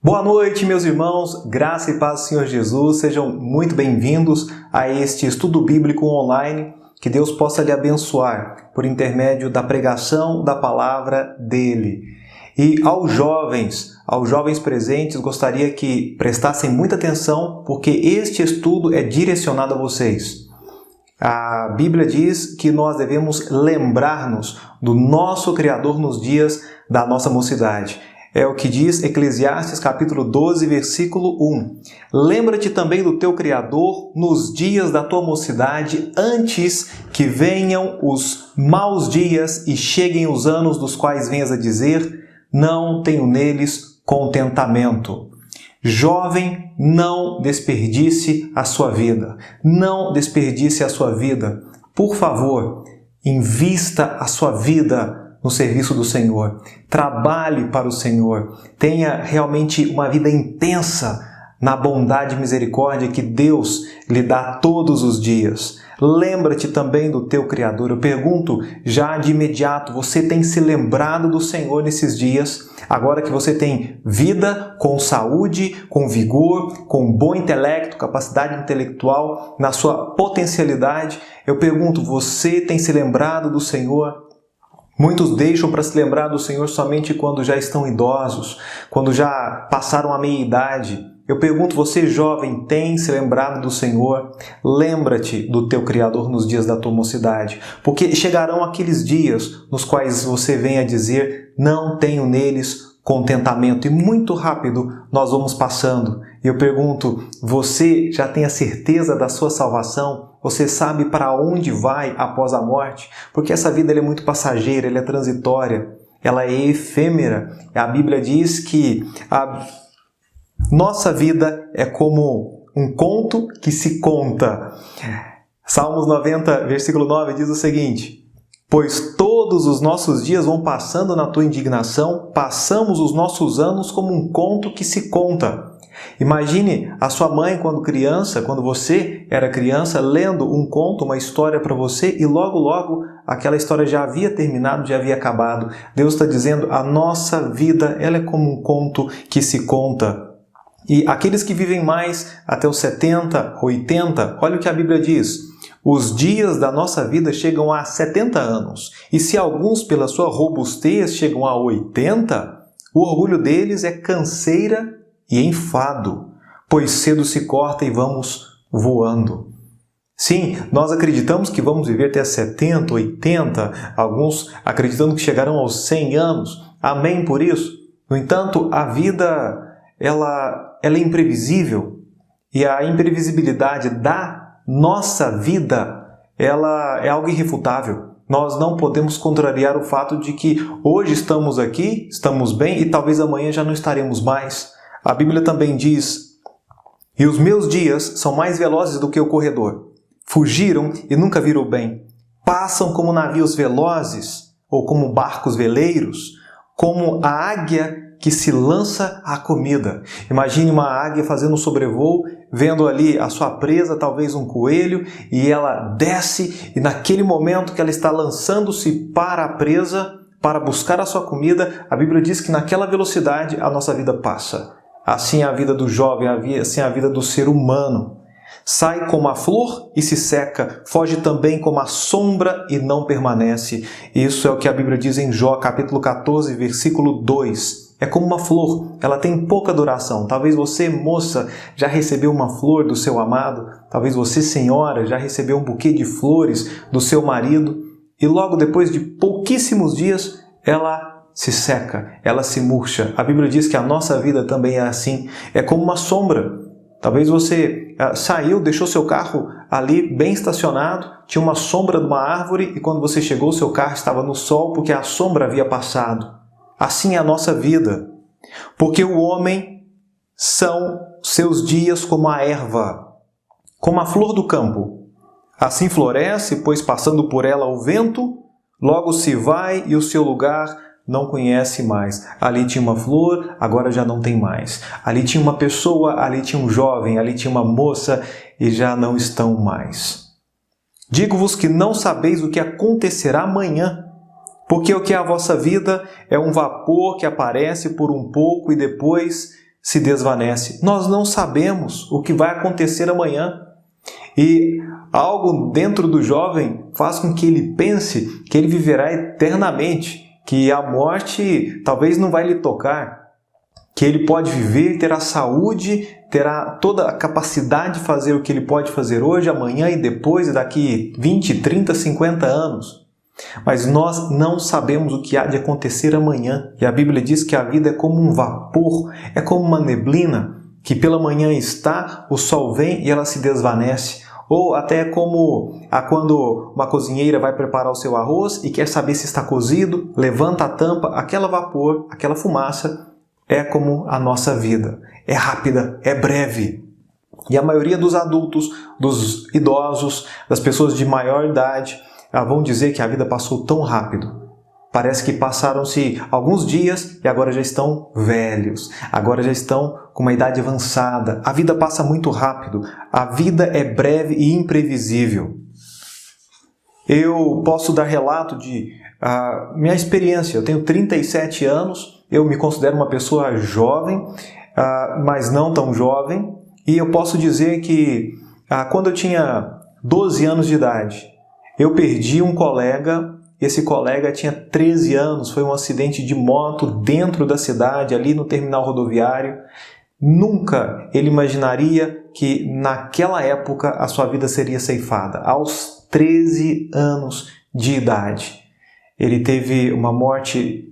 Boa noite, meus irmãos, graça e paz do Senhor Jesus, sejam muito bem-vindos a este estudo bíblico online, que Deus possa lhe abençoar por intermédio da pregação da palavra dEle. E aos jovens presentes, gostaria que prestassem muita atenção, porque este estudo é direcionado a vocês. A Bíblia diz que nós devemos lembrar-nos do nosso Criador nos dias da nossa mocidade. É o que diz Eclesiastes capítulo 12, versículo 1. Lembra-te também do teu Criador nos dias da tua mocidade, antes que venham os maus dias e cheguem os anos dos quais venhas a dizer, não tenho neles contentamento. Jovem, não desperdice a sua vida. Não desperdice a sua vida. Por favor, invista a sua vida no serviço do Senhor. Trabalhe para o Senhor. Tenha realmente uma vida intensa na bondade e misericórdia que Deus lhe dá todos os dias. Lembra-te também do teu Criador. Eu pergunto já de imediato, você tem se lembrado do Senhor nesses dias? Agora que você tem vida com saúde, com vigor, com bom intelecto, capacidade intelectual, na sua potencialidade, eu pergunto, você tem se lembrado do Senhor? Muitos deixam para se lembrar do Senhor somente quando já estão idosos, quando já passaram a meia-idade. Eu pergunto, você jovem, tem se lembrado do Senhor? Lembra-te do teu Criador nos dias da tua mocidade, porque chegarão aqueles dias nos quais você venha dizer, não tenho neles contentamento. E muito rápido nós vamos passando. E eu pergunto, você já tem a certeza da sua salvação? Você sabe para onde vai após a morte? Porque essa vida é muito passageira, ela é transitória, ela é efêmera. A Bíblia diz que a nossa vida é como um conto que se conta. Salmos 90, versículo 9 diz o seguinte, pois todos os nossos dias vão passando na tua indignação, passamos os nossos anos como um conto que se conta. Imagine a sua mãe quando você era criança, lendo um conto, uma história para você e logo aquela história já havia terminado, já havia acabado. Deus está dizendo, a nossa vida ela é como um conto que se conta. E aqueles que vivem mais até os 70, 80, olha o que a Bíblia diz. Os dias da nossa vida chegam a 70 anos. E se alguns, pela sua robustez, chegam a 80, o orgulho deles é canseira e enfado, pois cedo se corta e vamos voando. Sim, nós acreditamos que vamos viver até 70, 80, alguns acreditando que chegarão aos 100 anos. Amém por isso? No entanto, a vida ela é imprevisível e a imprevisibilidade da nossa vida ela é algo irrefutável. Nós não podemos contrariar o fato de que hoje estamos aqui, estamos bem e talvez amanhã já não estaremos mais. A Bíblia também diz, e os meus dias são mais velozes do que o corredor. Fugiram e nunca viram bem. Passam como navios velozes, ou como barcos veleiros, como a águia que se lança à comida. Imagine uma águia fazendo um sobrevoo, vendo ali a sua presa, talvez um coelho, e ela desce, e naquele momento que ela está lançando-se para a presa, para buscar a sua comida, a Bíblia diz que naquela velocidade a nossa vida passa. Assim é a vida do jovem, assim é a vida do ser humano. Sai como a flor e se seca, foge também como a sombra e não permanece. Isso é o que a Bíblia diz em Jó, capítulo 14, versículo 2. É como uma flor, ela tem pouca duração. Talvez você, moça, já recebeu uma flor do seu amado. Talvez você, senhora, já recebeu um buquê de flores do seu marido. E logo depois de pouquíssimos dias, ela se seca, ela se murcha. A Bíblia diz que a nossa vida também é assim. É como uma sombra. Talvez você saiu, deixou seu carro ali bem estacionado, tinha uma sombra de uma árvore e quando você chegou, seu carro estava no sol porque a sombra havia passado. Assim é a nossa vida. Porque o homem são seus dias como a erva, como a flor do campo. Assim floresce, pois passando por ela o vento, logo se vai e o seu lugar não conhece mais. Ali tinha uma flor, agora já não tem mais. Ali tinha uma pessoa, ali tinha um jovem, ali tinha uma moça e já não estão mais. Digo-vos que não sabeis o que acontecerá amanhã, porque o que é a vossa vida é um vapor que aparece por um pouco e depois se desvanece. Nós não sabemos o que vai acontecer amanhã. E algo dentro do jovem faz com que ele pense que ele viverá eternamente, que a morte talvez não vai lhe tocar, que ele pode viver, terá saúde, terá toda a capacidade de fazer o que ele pode fazer hoje, amanhã e depois, e daqui 20, 30, 50 anos. Mas nós não sabemos o que há de acontecer amanhã. E a Bíblia diz que a vida é como um vapor, é como uma neblina, que pela manhã está, o sol vem e ela se desvanece. Ou até como quando uma cozinheira vai preparar o seu arroz e quer saber se está cozido, levanta a tampa, aquela vapor, aquela fumaça, é como a nossa vida. É rápida, é breve. E a maioria dos adultos, dos idosos, das pessoas de maior idade, vão dizer que a vida passou tão rápido. Parece que passaram-se alguns dias e agora já estão velhos, agora já estão com uma idade avançada. A vida passa muito rápido, a vida é breve e imprevisível. Eu posso dar relato de minha experiência. Eu tenho 37 anos, eu me considero uma pessoa jovem, mas não tão jovem. E eu posso dizer que quando eu tinha 12 anos de idade, eu perdi um colega. Esse colega tinha 13 anos, foi um acidente de moto dentro da cidade, ali no terminal rodoviário. Nunca ele imaginaria que naquela época a sua vida seria ceifada, aos 13 anos de idade. Ele teve uma morte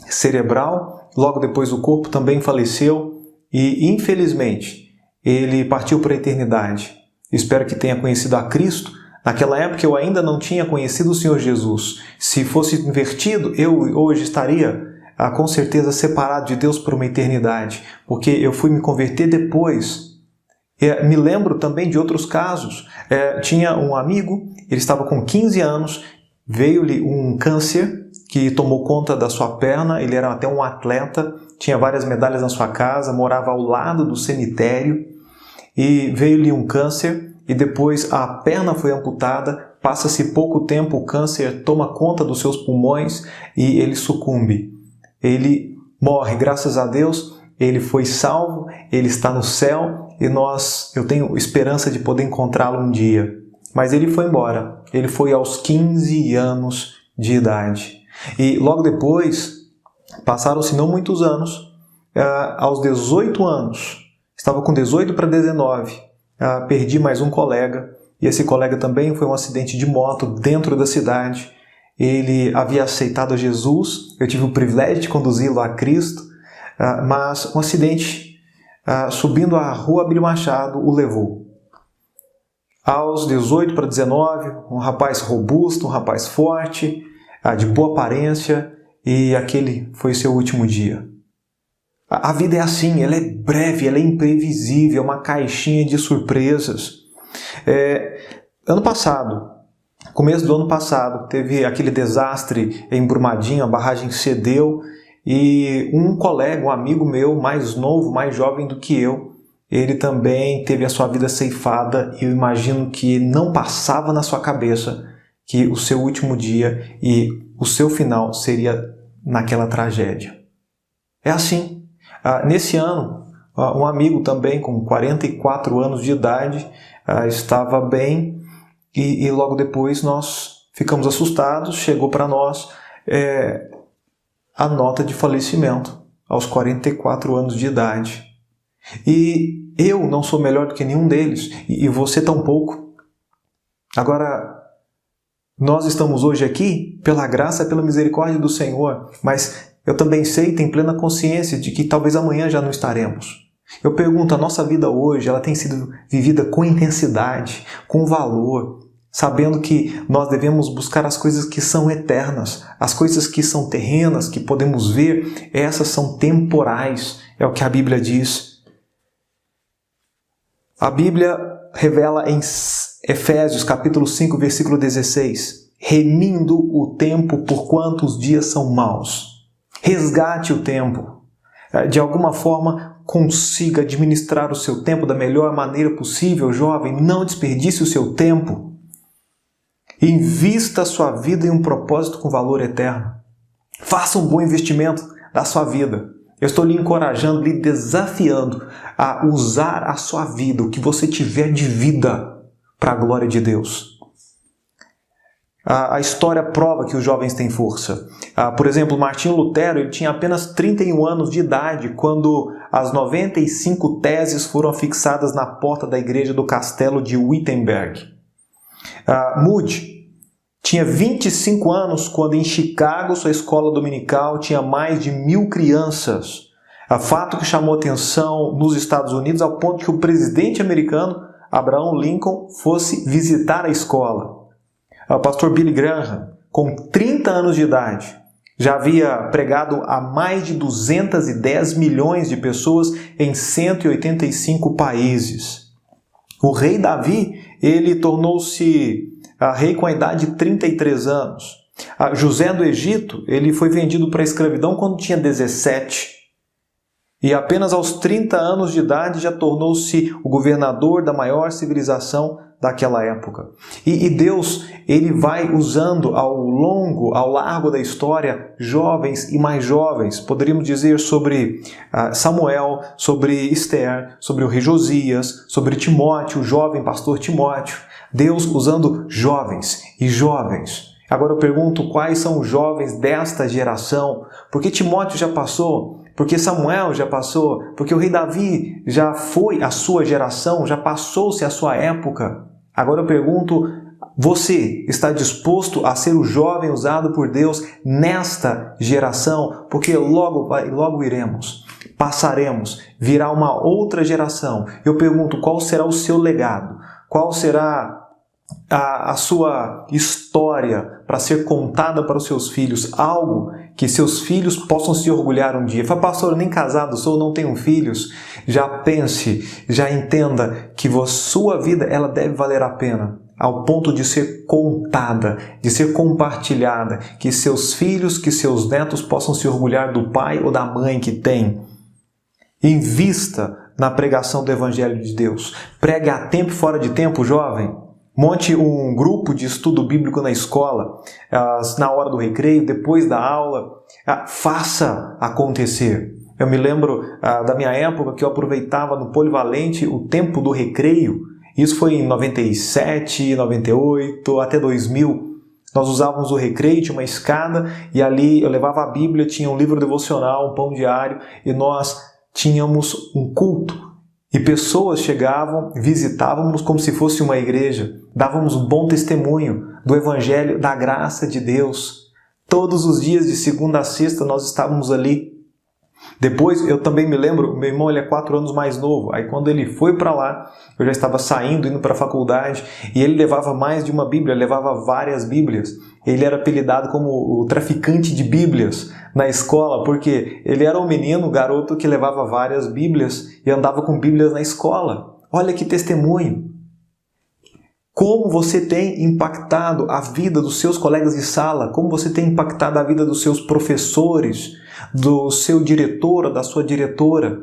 cerebral, logo depois o corpo também faleceu e, infelizmente, ele partiu para a eternidade. Espero que tenha conhecido a Cristo. Naquela época eu ainda não tinha conhecido o Senhor Jesus. Se fosse invertido, eu hoje estaria com certeza separado de Deus por uma eternidade, porque eu fui me converter depois. Me lembro também de outros casos. Tinha um amigo, ele estava com 15 anos, veio-lhe um câncer que tomou conta da sua perna, ele era até um atleta, tinha várias medalhas na sua casa, morava ao lado do cemitério, e veio-lhe um câncer. E depois a perna foi amputada, passa-se pouco tempo, o câncer toma conta dos seus pulmões e ele sucumbe. Ele morre, graças a Deus, ele foi salvo, ele está no céu e eu tenho esperança de poder encontrá-lo um dia. Mas ele foi embora, ele foi aos 15 anos de idade. E logo depois, passaram-se não muitos anos, aos 18 anos, estava com 18 para 19, perdi mais um colega, e esse colega também foi um acidente de moto dentro da cidade. Ele havia aceitado a Jesus, eu tive o privilégio de conduzi-lo a Cristo, mas um acidente subindo a rua Abílio Machado o levou. Aos 18 para 19, um rapaz robusto, um rapaz forte, de boa aparência, e aquele foi seu último dia. A vida é assim, ela é breve, ela é imprevisível, é uma caixinha de surpresas. Ano passado, começo do ano passado, teve aquele desastre em Brumadinho, a barragem cedeu e um colega, um amigo meu, mais novo, mais jovem do que eu, ele também teve a sua vida ceifada e eu imagino que não passava na sua cabeça que o seu último dia e o seu final seria naquela tragédia. É assim. Nesse ano, um amigo também com 44 anos de idade estava bem e logo depois nós ficamos assustados, chegou para nós a nota de falecimento aos 44 anos de idade. E eu não sou melhor do que nenhum deles e você tampouco. Agora, nós estamos hoje aqui pela graça e pela misericórdia do Senhor, mas eu também sei e tenho plena consciência de que talvez amanhã já não estaremos. Eu pergunto, a nossa vida hoje, ela tem sido vivida com intensidade, com valor, sabendo que nós devemos buscar as coisas que são eternas, as coisas que são terrenas, que podemos ver, essas são temporais, é o que a Bíblia diz. A Bíblia revela em Efésios capítulo 5, versículo 16, remindo o tempo porquanto os dias são maus. Resgate o tempo. De alguma forma, consiga administrar o seu tempo da melhor maneira possível, jovem. Não desperdice o seu tempo. Invista a sua vida em um propósito com valor eterno. Faça um bom investimento da sua vida. Eu estou lhe encorajando, lhe desafiando a usar a sua vida, o que você tiver de vida, para a glória de Deus. A história prova que os jovens têm força. Por exemplo, Martinho Lutero, ele tinha apenas 31 anos de idade quando as 95 teses foram afixadas na porta da igreja do castelo de Wittenberg. Moody tinha 25 anos quando em Chicago, sua escola dominical tinha mais de 1.000 crianças. Fato que chamou atenção nos Estados Unidos ao ponto que o presidente americano, Abraham Lincoln, fosse visitar a escola. O pastor Billy Graham, com 30 anos de idade, já havia pregado a mais de 210 milhões de pessoas em 185 países. O rei Davi, ele tornou-se rei com a idade de 33 anos. José do Egito, ele foi vendido para a escravidão quando tinha 17. E apenas aos 30 anos de idade já tornou-se o governador da maior civilização daquela época. E Deus, ele vai usando ao largo da história, jovens e mais jovens. Poderíamos dizer sobre Samuel, sobre Esther, sobre o rei Josias, sobre Timóteo, o jovem pastor Timóteo. Deus usando jovens e jovens. Agora eu pergunto, quais são os jovens desta geração? Porque Timóteo já passou, porque Samuel já passou, porque o rei Davi já foi a sua geração, já passou-se a sua época. Agora eu pergunto, você está disposto a ser o jovem usado por Deus nesta geração? Porque logo iremos, passaremos, virá uma outra geração. Eu pergunto, qual será o seu legado? Qual será a sua história para ser contada para os seus filhos? Algo que seus filhos possam se orgulhar um dia. Fala, pastor, eu nem casado sou, não tenho filhos. Já pense, já entenda que sua vida ela deve valer a pena, ao ponto de ser contada, de ser compartilhada, que seus filhos, que seus netos possam se orgulhar do pai ou da mãe que tem. Invista na pregação do Evangelho de Deus. Pregue a tempo e fora de tempo, jovem. Monte um grupo de estudo bíblico na escola, na hora do recreio, depois da aula. Faça acontecer. Eu me lembro da minha época que eu aproveitava no Polivalente o tempo do recreio. Isso foi em 97, 98, até 2000. Nós usávamos o recreio, tinha uma escada, e ali eu levava a Bíblia, tinha um livro devocional, um pão diário, e nós tínhamos um culto. E pessoas chegavam, visitávamos como se fosse uma igreja. Dávamos um bom testemunho do Evangelho, da graça de Deus. Todos os dias, de segunda a sexta, nós estávamos ali. Depois, eu também me lembro, meu irmão ele é 4 anos mais novo. Aí quando ele foi para lá, eu já estava saindo, indo para a faculdade, e ele levava mais de uma Bíblia, levava várias Bíblias. Ele era apelidado como o traficante de Bíblias na escola, porque ele era um menino, um garoto que levava várias Bíblias e andava com Bíblias na escola. Olha que testemunho! Como você tem impactado a vida dos seus colegas de sala, como você tem impactado a vida dos seus professores, do seu diretor ou da sua diretora.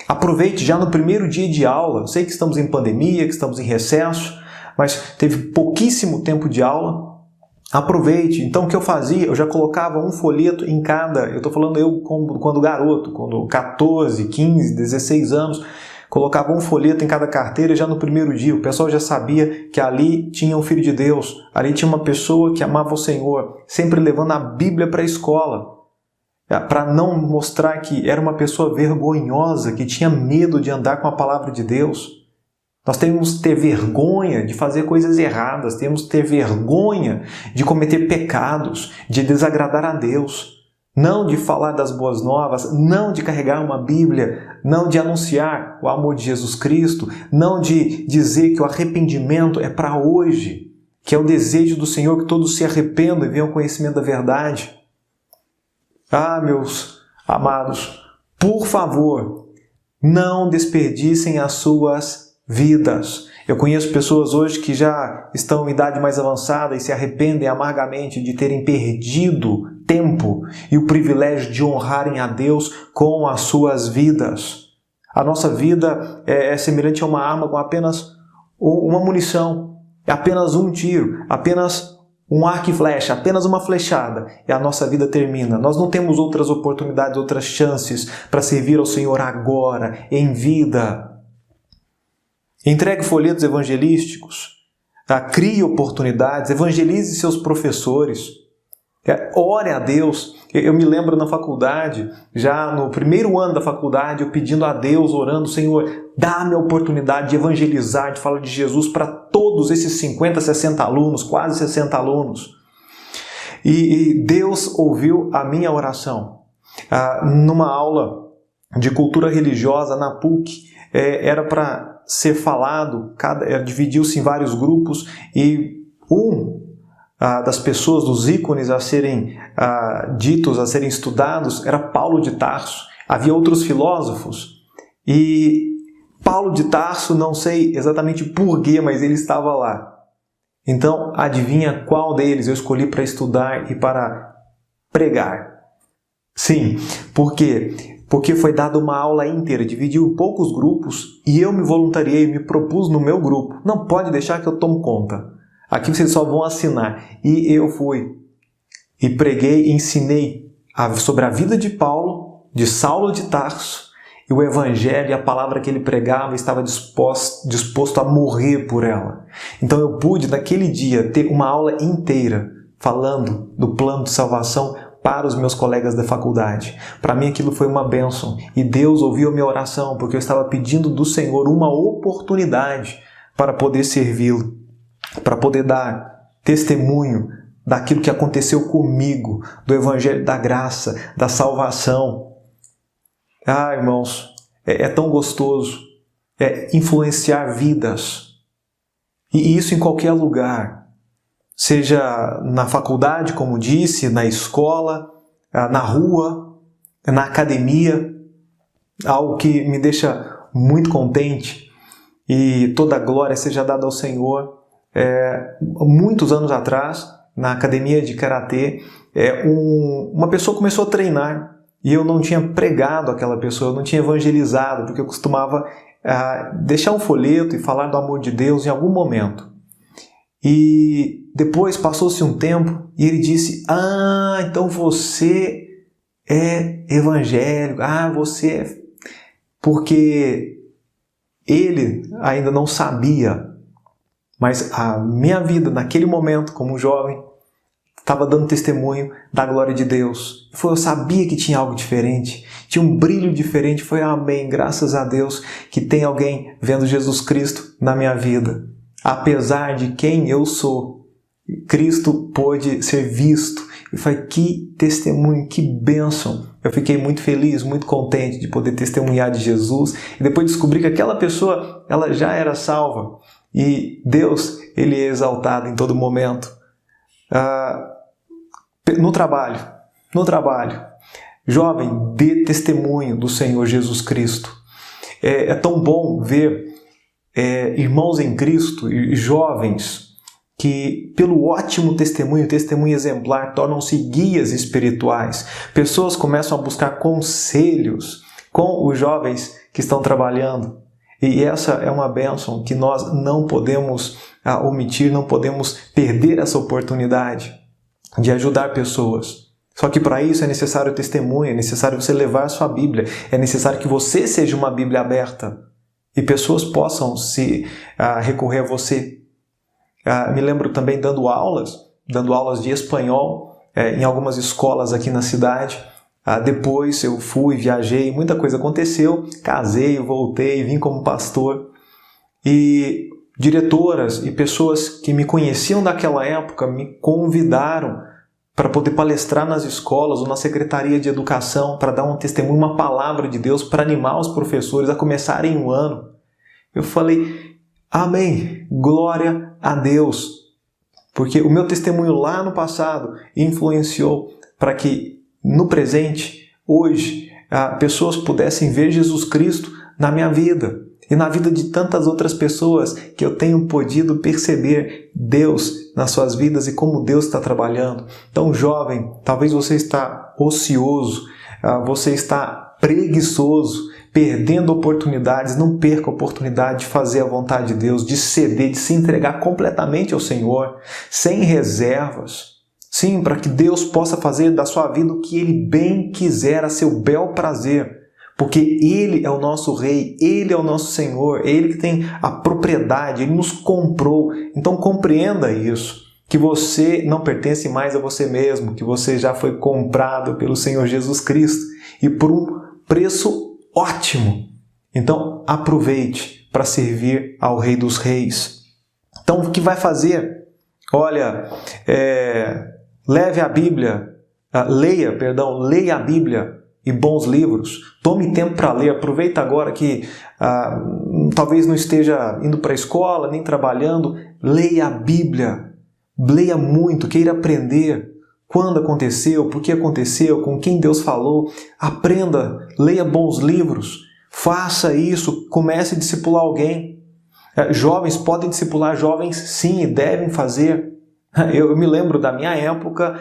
Aproveite já no primeiro dia de aula. Eu sei que estamos em pandemia, que estamos em recesso, mas teve pouquíssimo tempo de aula. Aproveite. Então o que eu fazia? Eu já colocava um folheto em cada, eu estou falando eu quando garoto, quando 14, 15, 16 anos, colocava um folheto em cada carteira já no primeiro dia. O pessoal já sabia que ali tinha um filho de Deus, ali tinha uma pessoa que amava o Senhor, sempre levando a Bíblia para a escola, para não mostrar que era uma pessoa vergonhosa, que tinha medo de andar com a palavra de Deus. Nós temos que ter vergonha de fazer coisas erradas, temos que ter vergonha de cometer pecados, de desagradar a Deus. Não de falar das boas novas, não de carregar uma Bíblia, não de anunciar o amor de Jesus Cristo, não de dizer que o arrependimento é para hoje, que é o desejo do Senhor que todos se arrependam e venham ao conhecimento da verdade. Ah, meus amados, por favor, não desperdicem as suas vidas. Eu conheço pessoas hoje que já estão em idade mais avançada e se arrependem amargamente de terem perdido tempo e o privilégio de honrarem a Deus com as suas vidas. A nossa vida é semelhante a uma arma com apenas uma munição, apenas um tiro, apenas um arco e flecha, apenas uma flechada, e a nossa vida termina. Nós não temos outras oportunidades, outras chances para servir ao Senhor agora, em vida. Entregue folhetos evangelísticos, crie oportunidades, evangelize seus professores, ore a Deus. Eu me lembro na faculdade, já no primeiro ano da faculdade, eu pedindo a Deus, orando: Senhor, dá-me a oportunidade de evangelizar, de falar de Jesus para todos esses 50, 60 alunos, quase 60 alunos. E Deus ouviu a minha oração. Numa aula de cultura religiosa na PUC, era para ser falado, dividiu-se em vários grupos, e das pessoas, dos ícones a serem ditos, a serem estudados, era Paulo de Tarso. Havia outros filósofos, e Paulo de Tarso, não sei exatamente porquê, mas ele estava lá. Então, adivinha qual deles eu escolhi para estudar e para pregar? Sim, por quê? Porque foi dada uma aula inteira, dividiu em poucos grupos, e eu me voluntariei, me propus no meu grupo. Não pode deixar que eu tomo conta. Aqui vocês só vão assinar. E eu fui e preguei, ensinei sobre a vida de Paulo, de Saulo de Tarso, e o Evangelho e a palavra que ele pregava, estava disposto a morrer por ela. Então eu pude, naquele dia, ter uma aula inteira falando do plano de salvação para os meus colegas da faculdade. Para mim aquilo foi uma bênção, e Deus ouviu a minha oração, porque eu estava pedindo do Senhor uma oportunidade para poder servi-lo, para poder dar testemunho daquilo que aconteceu comigo, do Evangelho da graça, da salvação. Irmãos, é tão gostoso influenciar vidas. E isso em qualquer lugar. Seja na faculdade, como disse, na escola, na rua, na academia. Algo que me deixa muito contente, e toda a glória seja dada ao Senhor. Muitos anos atrás, na academia de karatê, uma pessoa começou a treinar, e eu não tinha pregado aquela pessoa, eu não tinha evangelizado, porque eu costumava deixar um folheto e falar do amor de Deus em algum momento. E depois passou-se um tempo e ele disse: então você é evangélico, você é... Porque ele ainda não sabia, mas a minha vida naquele momento, como jovem, estava dando testemunho da glória de Deus. Eu sabia que tinha algo diferente, tinha um brilho diferente. Foi amém, graças a Deus que tem alguém vendo Jesus Cristo na minha vida. Apesar de quem eu sou, Cristo pôde ser visto. E foi que testemunho, que bênção. Eu fiquei muito feliz, muito contente de poder testemunhar de Jesus. E depois descobri que aquela pessoa, ela já era salva. E Deus, Ele é exaltado em todo momento. No trabalho, jovem, dê testemunho do Senhor Jesus Cristo. É tão bom ver irmãos em Cristo e jovens que, pelo ótimo testemunho exemplar, tornam-se guias espirituais. Pessoas começam a buscar conselhos com os jovens que estão trabalhando. E essa é uma bênção que nós não podemos omitir, não podemos perder essa oportunidade de ajudar pessoas. Só que para isso é necessário testemunho, é necessário você levar a sua Bíblia, é necessário que você seja uma Bíblia aberta e pessoas possam recorrer a você. Me lembro também dando aulas de espanhol em algumas escolas aqui na cidade. Depois eu viajei, muita coisa aconteceu, casei, voltei, vim como pastor. E diretoras e pessoas que me conheciam daquela época me convidaram para poder palestrar nas escolas ou na Secretaria de Educação, para dar um testemunho, uma palavra de Deus, para animar os professores a começarem o ano. Eu falei, amém, glória a Deus, porque o meu testemunho lá no passado influenciou para que no presente, hoje, pessoas pudessem ver Jesus Cristo na minha vida e na vida de tantas outras pessoas que eu tenho podido perceber Deus nas suas vidas e como Deus está trabalhando. Então, jovem, talvez você está ocioso, você está preguiçoso, perdendo oportunidades. Não perca a oportunidade de fazer a vontade de Deus, de ceder, de se entregar completamente ao Senhor, sem reservas. Sim, para que Deus possa fazer da sua vida o que Ele bem quiser, a seu bel prazer. Porque Ele é o nosso Rei, Ele é o nosso Senhor, é Ele que tem a propriedade, Ele nos comprou. Então compreenda isso, que você não pertence mais a você mesmo, que você já foi comprado pelo Senhor Jesus Cristo e por um preço ótimo. Então aproveite para servir ao Rei dos Reis. Então o que vai fazer? Olha, leia a Bíblia e bons livros. Tome tempo para ler. Aproveita agora que talvez não esteja indo para a escola, nem trabalhando. Leia a Bíblia. Leia muito, queira aprender. Quando aconteceu, por que aconteceu, com quem Deus falou. Aprenda, leia bons livros. Faça isso, comece a discipular alguém. Jovens podem discipular jovens, sim, e devem fazer. Eu me lembro da minha época,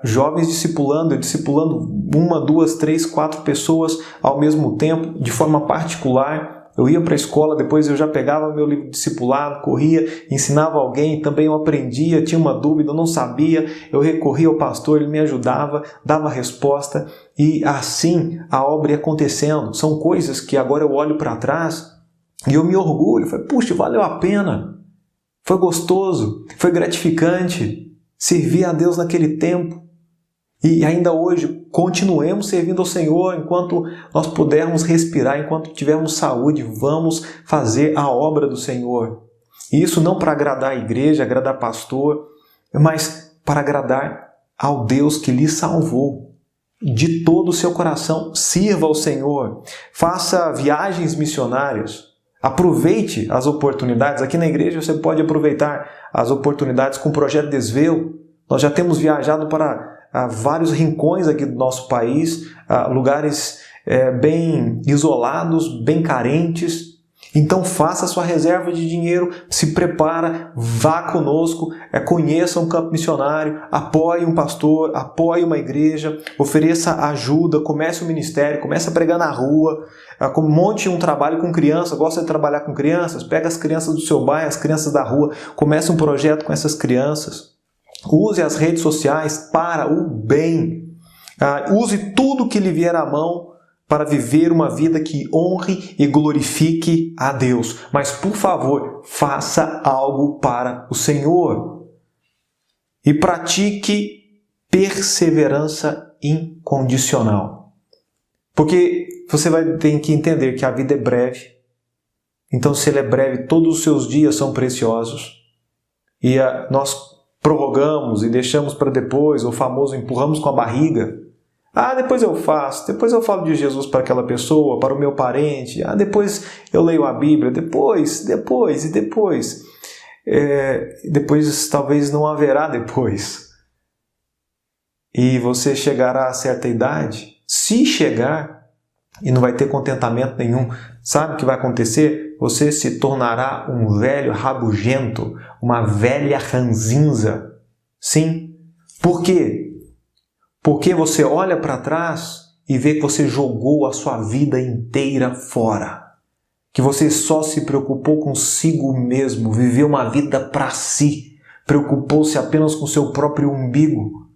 jovens discipulando 1, 2, 3, 4 pessoas ao mesmo tempo, de forma particular. Eu ia para a escola, depois eu já pegava meu livro de discipulado, corria, ensinava alguém, também eu aprendia, tinha uma dúvida, eu não sabia, eu recorria ao pastor, ele me ajudava, dava resposta, e assim a obra ia acontecendo. São coisas que agora eu olho para trás e eu me orgulho, falei, puxa, valeu a pena. Foi gostoso, foi gratificante servir a Deus naquele tempo. E ainda hoje, continuemos servindo ao Senhor enquanto nós pudermos respirar, enquanto tivermos saúde, vamos fazer a obra do Senhor. E isso não para agradar a igreja, agradar pastor, mas para agradar ao Deus que lhe salvou. De todo o seu coração, sirva ao Senhor, faça viagens missionárias. Aproveite as oportunidades. Aqui na igreja você pode aproveitar as oportunidades com o Projeto Desvelo. Nós já temos viajado para vários rincões aqui do nosso país, lugares bem isolados, bem carentes. Então faça a sua reserva de dinheiro, se prepara, vá conosco, conheça um campo missionário, apoie um pastor, apoie uma igreja, ofereça ajuda, comece um ministério, comece a pregar na rua, monte um trabalho com crianças, gosta de trabalhar com crianças, pega as crianças do seu bairro, as crianças da rua, comece um projeto com essas crianças. Use as redes sociais para o bem. Use tudo que lhe vier à mão para viver uma vida que honre e glorifique a Deus. Mas, por favor, faça algo para o Senhor. E pratique perseverança incondicional. Porque você vai ter que entender que a vida é breve. Então, se ela é breve, todos os seus dias são preciosos. E nós prorrogamos e deixamos para depois, o famoso empurramos com a barriga. Depois eu faço, depois eu falo de Jesus para aquela pessoa, para o meu parente, depois eu leio a Bíblia, depois. Depois talvez não haverá depois. E você chegará a certa idade, se chegar, e não vai ter contentamento nenhum, sabe o que vai acontecer? Você se tornará um velho rabugento, uma velha ranzinza. Sim. Por quê? Porque você olha para trás e vê que você jogou a sua vida inteira fora. Que você só se preocupou consigo mesmo, viveu uma vida para si, preocupou-se apenas com seu próprio umbigo.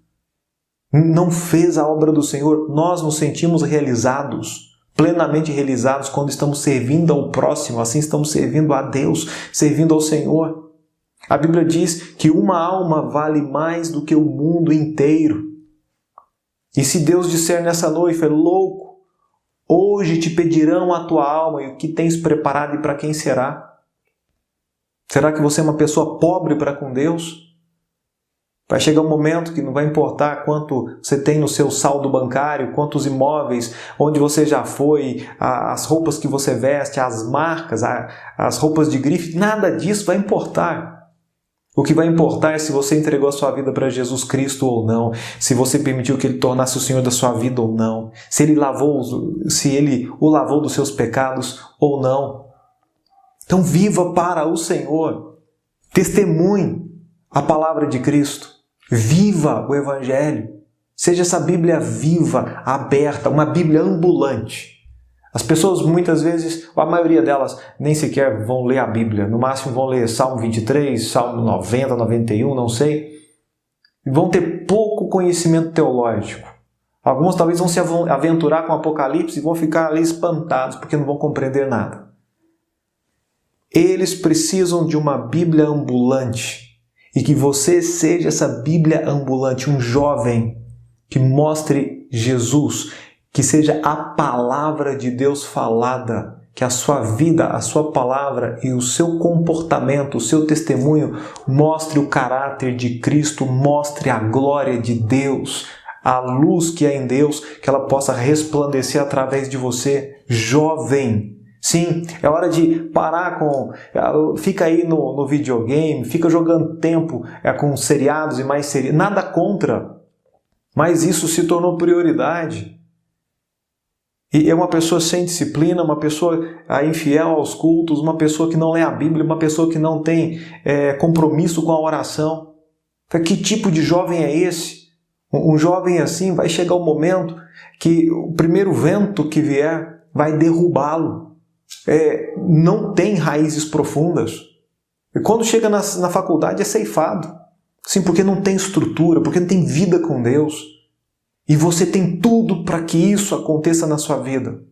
Não fez a obra do Senhor. Nós nos sentimos realizados, plenamente realizados quando estamos servindo ao próximo, assim estamos servindo a Deus, servindo ao Senhor. A Bíblia diz que uma alma vale mais do que o mundo inteiro. E se Deus disser nessa noite, louco, hoje te pedirão a tua alma e o que tens preparado e para quem será? Será que você é uma pessoa pobre para com Deus? Vai chegar um momento que não vai importar quanto você tem no seu saldo bancário, quantos imóveis, onde você já foi, as roupas que você veste, as marcas, as roupas de grife, nada disso vai importar. O que vai importar é se você entregou a sua vida para Jesus Cristo ou não, se você permitiu que Ele tornasse o Senhor da sua vida ou não, se Ele o lavou dos seus pecados ou não. Então viva para o Senhor, testemunhe a palavra de Cristo, viva o Evangelho, seja essa Bíblia viva, aberta, uma Bíblia ambulante, As pessoas muitas vezes, a maioria delas, nem sequer vão ler a Bíblia. No máximo vão ler Salmo 23, Salmo 90, 91, não sei. E vão ter pouco conhecimento teológico. Alguns talvez vão se aventurar com o Apocalipse e vão ficar ali espantados porque não vão compreender nada. Eles precisam de uma Bíblia ambulante. E que você seja essa Bíblia ambulante, um jovem que mostre Jesus, que seja a palavra de Deus falada, que a sua vida, a sua palavra e o seu comportamento, o seu testemunho mostre o caráter de Cristo, mostre a glória de Deus, a luz que é em Deus, que ela possa resplandecer através de você, jovem. Sim, é hora de parar com... Fica aí no videogame, fica jogando tempo com seriados e mais seriados. Nada contra, mas isso se tornou prioridade. E é uma pessoa sem disciplina, uma pessoa infiel aos cultos, uma pessoa que não lê a Bíblia, uma pessoa que não tem compromisso com a oração. Que tipo de jovem é esse? Um jovem assim vai chegar um momento que o primeiro vento que vier vai derrubá-lo. Não tem raízes profundas. E quando chega na faculdade é ceifado. Sim, porque não tem estrutura, porque não tem vida com Deus. E você tem tudo para que isso aconteça na sua vida.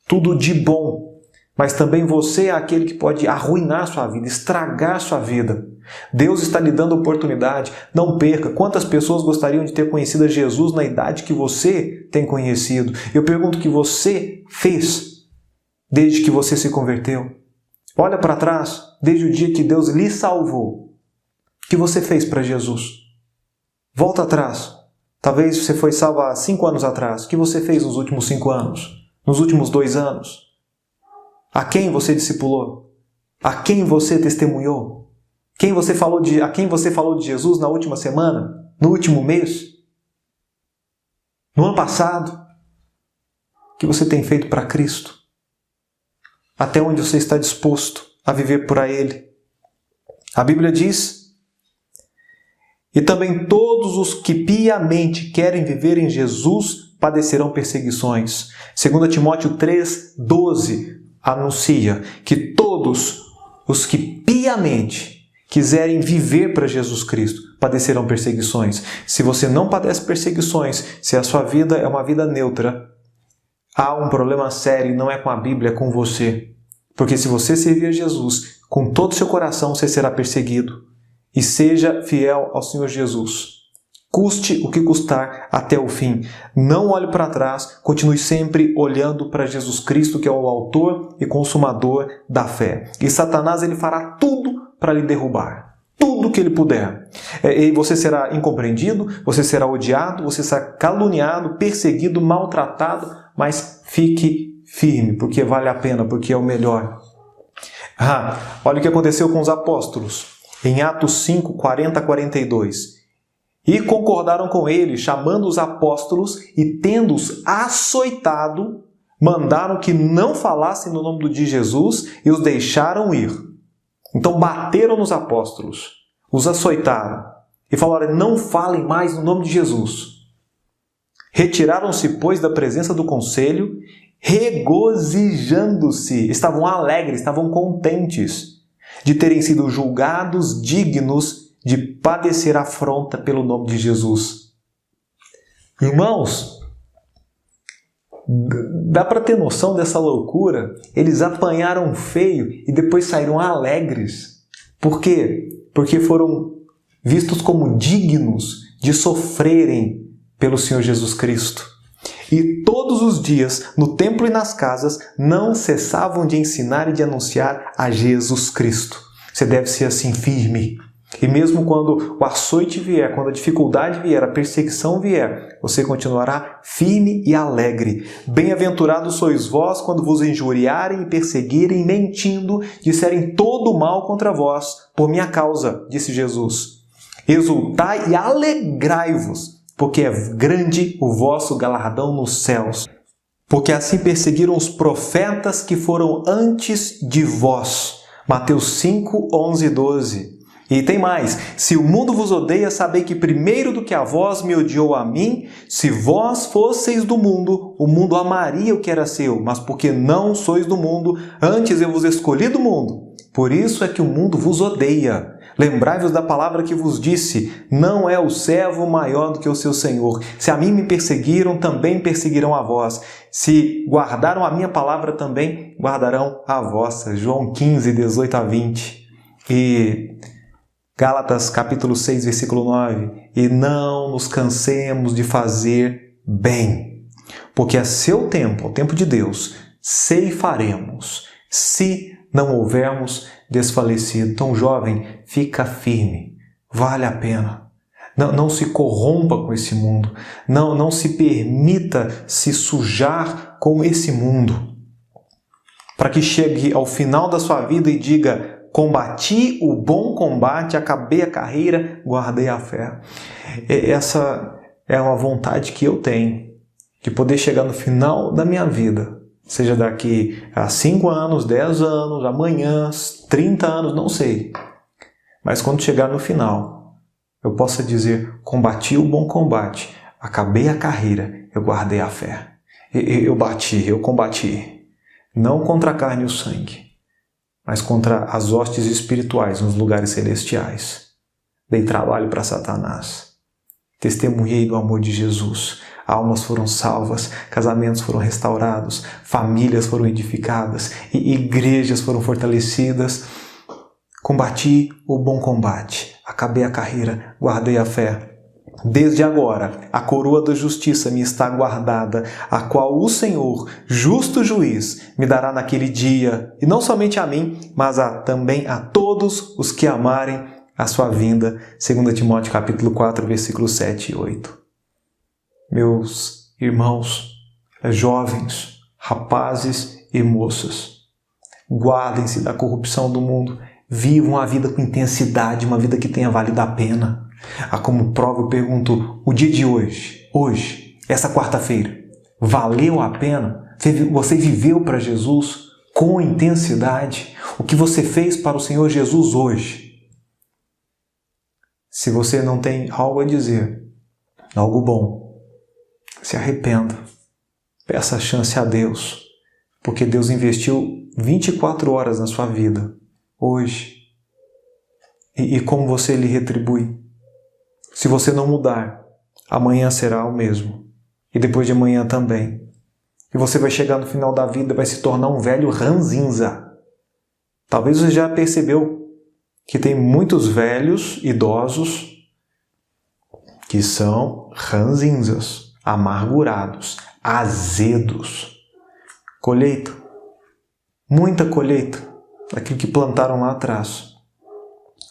Tudo de bom. Mas também você é aquele que pode arruinar sua vida, estragar sua vida. Deus está lhe dando oportunidade. Não perca. Quantas pessoas gostariam de ter conhecido Jesus na idade que você tem conhecido? Eu pergunto o que você fez desde que você se converteu. Olha para trás, desde o dia que Deus lhe salvou. O que você fez para Jesus? Volta atrás. Talvez você foi salvo há 5 anos atrás. O que você fez nos últimos 5 anos? Nos últimos 2 anos? A quem você discipulou? A quem você testemunhou? A quem você falou de Jesus na última semana? No último mês? No ano passado? O que você tem feito para Cristo? Até onde você está disposto a viver para Ele? A Bíblia diz... E também todos os que piamente querem viver em Jesus padecerão perseguições. 2 Timóteo 3,12 anuncia que todos os que piamente quiserem viver para Jesus Cristo padecerão perseguições. Se você não padece perseguições, se a sua vida é uma vida neutra, há um problema sério e não é com a Bíblia, é com você. Porque se você servir a Jesus, com todo o seu coração você será perseguido. E seja fiel ao Senhor Jesus. Custe o que custar até o fim. Não olhe para trás, continue sempre olhando para Jesus Cristo, que é o autor e consumador da fé. E Satanás ele fará tudo para lhe derrubar. Tudo que ele puder. E você será incompreendido, você será odiado, você será caluniado, perseguido, maltratado, mas fique firme, porque vale a pena, porque é o melhor. Olha o que aconteceu com os apóstolos. Em Atos 5, 40 a 42. E concordaram com ele, chamando os apóstolos e tendo-os açoitado, mandaram que não falassem no nome de Jesus e os deixaram ir. Então bateram nos apóstolos, os açoitaram e falaram, não falem mais no nome de Jesus. Retiraram-se, pois, da presença do conselho, regozijando-se, estavam alegres, estavam contentes de terem sido julgados dignos de padecer afronta pelo nome de Jesus. Irmãos, dá para ter noção dessa loucura? Eles apanharam feio e depois saíram alegres. Por quê? Porque foram vistos como dignos de sofrerem pelo Senhor Jesus Cristo. E todos os dias, no templo e nas casas, não cessavam de ensinar e de anunciar a Jesus Cristo. Você deve ser assim firme. E mesmo quando o açoite vier, quando a dificuldade vier, a perseguição vier, você continuará firme e alegre. Bem-aventurados sois vós quando vos injuriarem e perseguirem, mentindo, disserem todo o mal contra vós, por minha causa, disse Jesus. Exultai e alegrai-vos, porque é grande o vosso galardão nos céus. Porque assim perseguiram os profetas que foram antes de vós. Mateus 5, 11 e 12. E tem mais: se o mundo vos odeia, sabei que primeiro do que a vós me odiou a mim. Se vós fosseis do mundo, o mundo amaria o que era seu, mas porque não sois do mundo, antes eu vos escolhi do mundo. Por isso é que o mundo vos odeia. Lembrai-vos da palavra que vos disse: não é o servo maior do que o seu senhor. Se a mim me perseguiram, também perseguirão a vós. Se guardaram a minha palavra, também guardarão a vossa. João 15, 18 a 20. E Gálatas capítulo 6, versículo 9. E não nos cansemos de fazer bem, porque a seu tempo, ao tempo de Deus, ceifaremos, se não houvermos desfalecido. Então, jovem, fica firme, vale a pena. Não se corrompa com esse mundo, não se permita se sujar com esse mundo, para que chegue ao final da sua vida e diga: combati o bom combate, acabei a carreira, guardei a fé. Essa é uma vontade que eu tenho, de poder chegar no final da minha vida, seja daqui a 5 anos, 10 anos, amanhã, 30 anos, não sei. Mas quando chegar no final, eu possa dizer: combati o bom combate, acabei a carreira, eu guardei a fé. Eu combati, não contra a carne e o sangue, mas contra as hostes espirituais nos lugares celestiais. Dei trabalho para Satanás. Testemunhei do amor de Jesus. Almas foram salvas, casamentos foram restaurados, famílias foram edificadas, e igrejas foram fortalecidas. Combati o bom combate, acabei a carreira, guardei a fé. Desde agora, a coroa da justiça me está guardada, a qual o Senhor, justo juiz, me dará naquele dia, e não somente a mim, mas também a todos os que amarem a sua vinda. 2 Timóteo capítulo 4, versículos 7 e 8. Meus irmãos, jovens, rapazes e moças, guardem-se da corrupção do mundo, vivam a vida com intensidade, uma vida que tenha valido a pena. Como prova, eu pergunto: o dia de hoje, essa quarta-feira, valeu a pena? Você viveu para Jesus com intensidade? O que você fez para o Senhor Jesus hoje? Se você não tem algo a dizer, algo bom, se arrependa. Peça a chance a Deus, porque Deus investiu 24 horas na sua vida, hoje. E como você lhe retribui? Se você não mudar, amanhã será o mesmo. E depois de amanhã também. E você vai chegar no final da vida, vai se tornar um velho ranzinza. Talvez você já percebeu que tem muitos velhos idosos que são ranzinzas, amargurados, azedos. Colheita, muita colheita daquilo que plantaram lá atrás.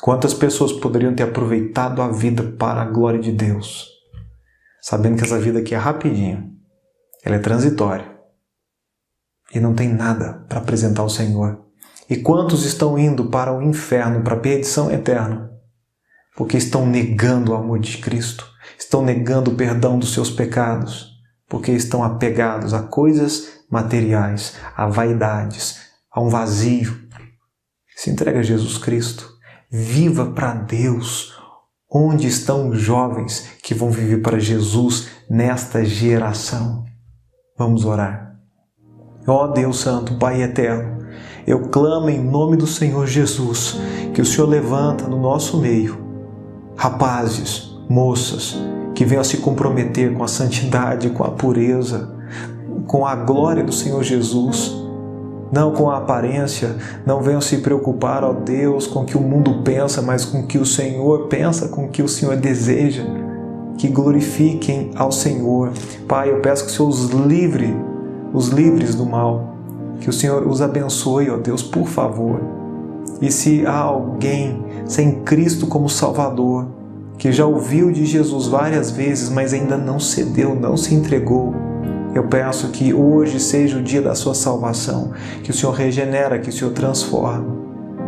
Quantas pessoas poderiam ter aproveitado a vida para a glória de Deus, sabendo que essa vida aqui é rapidinho, ela é transitória e não tem nada para apresentar ao Senhor. E quantos estão indo para o inferno, para a perdição eterna, porque estão negando o amor de Cristo, estão negando o perdão dos seus pecados, porque estão apegados a coisas materiais, a vaidades, a um vazio. Se entrega a Jesus Cristo. Viva para Deus. Onde estão os jovens que vão viver para Jesus nesta geração? Vamos orar. Ó Deus Santo, Pai Eterno, eu clamo em nome do Senhor Jesus, que o Senhor levanta no nosso meio rapazes, moças, que venham a se comprometer com a santidade, com a pureza, com a glória do Senhor Jesus, não com a aparência. Não venham se preocupar, ó Deus, com o que o mundo pensa, mas com o que o Senhor pensa, com o que o Senhor deseja. Que glorifiquem ao Senhor. Pai, eu peço que o Senhor os livres do mal, que o Senhor os abençoe, ó Deus, por favor. E se há alguém sem Cristo como Salvador, que já ouviu de Jesus várias vezes, mas ainda não cedeu, não se entregou, eu peço que hoje seja o dia da sua salvação, que o Senhor regenera, que o Senhor transforma.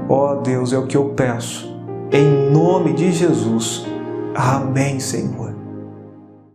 Ó Deus, é o que eu peço, em nome de Jesus. Amém, Senhor.